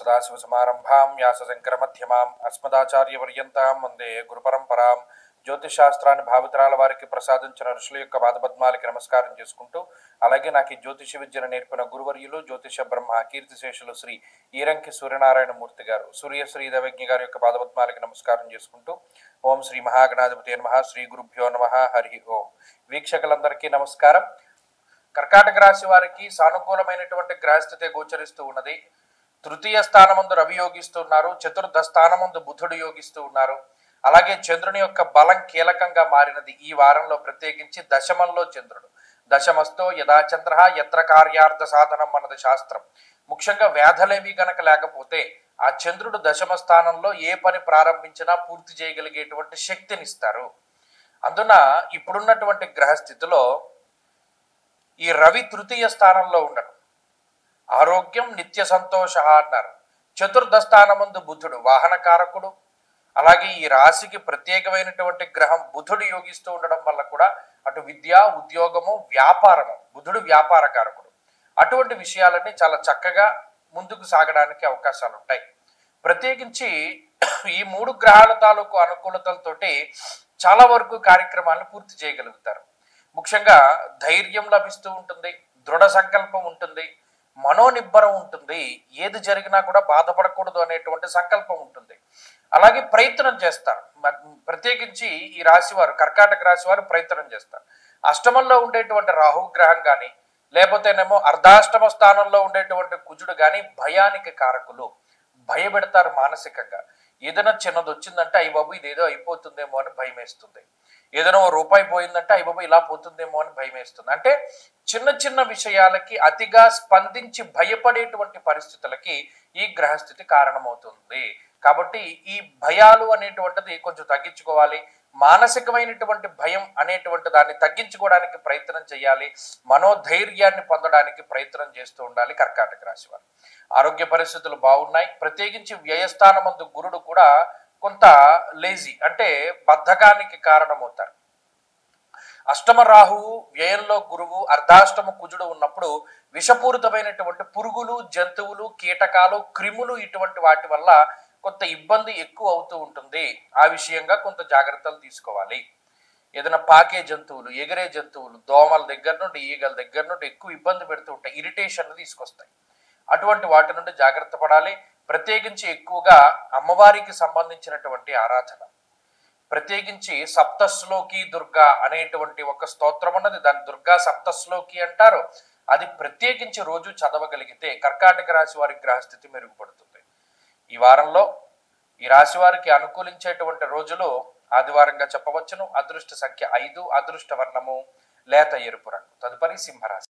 సదాశివసమారంభాం వ్యాసశంకరమధ్యమాం అస్మదాచార్యపర్యంతాం వందే గురుపరంపరాం. జ్యోతిషాస్త్రాన్ని భావితరాల వారికి ప్రసాదించిన ఋషుల యొక్క పాదపద్మాలకి నమస్కారం చేసుకుంటూ, అలాగే నాకు ఈ జ్యోతిష విద్యను నేర్పిన గురువర్యులు జ్యోతిష బ్రహ్మ కీర్తిశేషులు శ్రీ ఈరంకి సూర్యనారాయణ మూర్తి గారు, సూర్యశ్రీ దేవజ్ఞ గారి యొక్క పాదపద్మాలకి నమస్కారం చేసుకుంటూ, ఓం శ్రీ మహాగణాధిపతి నమః, శ్రీ గురుభ్యో నమః, హరి ఓం. వీక్షకులందరికీ నమస్కారం. కర్కాటక రాశి వారికి సానుకూలమైనటువంటి గ్రహస్థితి గోచరిస్తూ ఉన్నది. తృతీయ స్థానమందు రవి యోగిస్తున్నారు, చతుర్థ స్థానమందు బుధుడు యోగిస్తూ ఉన్నారు. అలాగే చంద్రుని యొక్క బలం కీలకంగా మారినది ఈ వారంలో, ప్రత్యేకించి దశమంలో చంద్రుడు. దశమస్తో యదా చంద్ర యత్ర కార్యార్థ సాధనం అన్నది శాస్త్రం. ముఖ్యంగా వ్యాధులేవి గనక లేకపోతే ఆ చంద్రుడు దశమ స్థానంలో ఏ పని ప్రారంభించినా పూర్తి చేయగలిగేటువంటి శక్తినిస్తారు. అందున ఇప్పుడున్నటువంటి గ్రహస్థితిలో ఈ రవి తృతీయ స్థానంలో ఉండడం, ఆరోగ్యం నిత్య సంతోష అన్నారు. చతుర్థ స్థానమందు బుధుడు వాహనకారకుడు. అలాగే ఈ రాశికి ప్రత్యేకమైనటువంటి గ్రహం బుధుడు యోగిస్తూ ఉండడం వల్ల కూడా అటు విద్య, ఉద్యోగము, వ్యాపారము, బుధుడు వ్యాపారకారకుడు, అటువంటి విషయాలన్నీ చాలా చక్కగా ముందుకు సాగడానికి అవకాశాలు ఉంటాయి. ప్రత్యేకించి ఈ మూడు గ్రహాల తాలూకు అనుకూలతలతోటి చాలా వరకు కార్యక్రమాలను పూర్తి చేయగలుగుతారు. ముఖ్యంగా ధైర్యం లభిస్తూ ఉంటుంది, దృఢ సంకల్పం ఉంటుంది, మనోనిబ్బరం ఉంటుంది, ఏది జరిగినా కూడా బాధపడకూడదు అనేటువంటి సంకల్పం ఉంటుంది. అలాగే ప్రయత్నం చేస్తారు. ప్రత్యేకించి ఈ రాశివారు, కర్కాటక రాశి వారు ప్రయత్నం చేస్తారు. అష్టమంలో ఉండేటువంటి రాహుగ్రహం కానీ, లేకపోతేనేమో అర్ధాష్టమ స్థానంలో ఉండేటువంటి కుజుడు కానీ భయానికి కారకులు. భయపెడతారు మానసికంగా. ఏదైనా చిన్నది వచ్చిందంటే అయ్య బాబు ఇదేదో అయిపోతుందేమో అని భయం వేస్తుంది. ఏదైనా ఓ రూపాయి పోయిందంటే అయ్య బాబు ఇలా పోతుందేమో అని భయం వేస్తుంది. అంటే చిన్న చిన్న విషయాలకి అతిగా స్పందించి భయపడేటువంటి పరిస్థితులకి ఈ గ్రహస్థితి కారణమవుతుంది. కాబట్టి ఈ భయాలు అనేటువంటిది కొంచెం తగ్గించుకోవాలి. మానసికమైనటువంటి భయం అనేటువంటి దాన్ని తగ్గించుకోవడానికి ప్రయత్నం చేయాలి. మనోధైర్యాన్ని పొందడానికి ప్రయత్నం చేస్తూ ఉండాలి కర్కాటక రాశి వారు. ఆరోగ్య పరిస్థితులు బాగున్నాయి. ప్రత్యేకించి వ్యయస్థానమందు గురుడు కూడా కొంత లేజీ, అంటే బద్ధకానికి కారణమవుతారు. అష్టమ రాహువు, వ్యయంలో గురువు, అర్ధాష్టమ కుజుడు ఉన్నప్పుడు విషపూరితమైనటువంటి పురుగులు, జంతువులు, కీటకాలు, క్రిములు, ఇటువంటి వాటి వల్ల కొంత ఇబ్బంది ఎక్కువ అవుతూ ఉంటుంది. ఆ విషయంగా కొంత జాగ్రత్తలు తీసుకోవాలి. ఏదైనా పాకే జంతువులు, ఎగిరే జంతువులు, దోమల దగ్గర నుండి, ఈగల దగ్గర నుండి ఎక్కువ ఇబ్బంది పెడుతూ ఉంటాయి, ఇరిటేషన్ తీసుకొస్తాయి. అటువంటి వాటి నుండి జాగ్రత్త పడాలి. ప్రత్యేకించి ఎక్కువగా అమ్మవారికి సంబంధించినటువంటి ఆరాధన, ప్రత్యేకించి సప్తశ్లోకి దుర్గా అనేటువంటి ఒక స్తోత్రం ఉన్నది, దాన్ని దుర్గా సప్తశ్లోకి అంటారు. అది ప్రత్యేకించి రోజు చదవగలిగితే కర్కాటక రాశి వారి గ్రహస్థితి మెరుగుపడుతుంది. ఈ వారంలో ఈ రాశి వారికి అనుకూలించేటువంటి రోజులు ఆదివారంగా చెప్పవచ్చును. అదృష్ట సంఖ్య 5, అదృష్ట వర్ణము లేత ఎరుపు రంగు. తదుపరి సింహరాశి.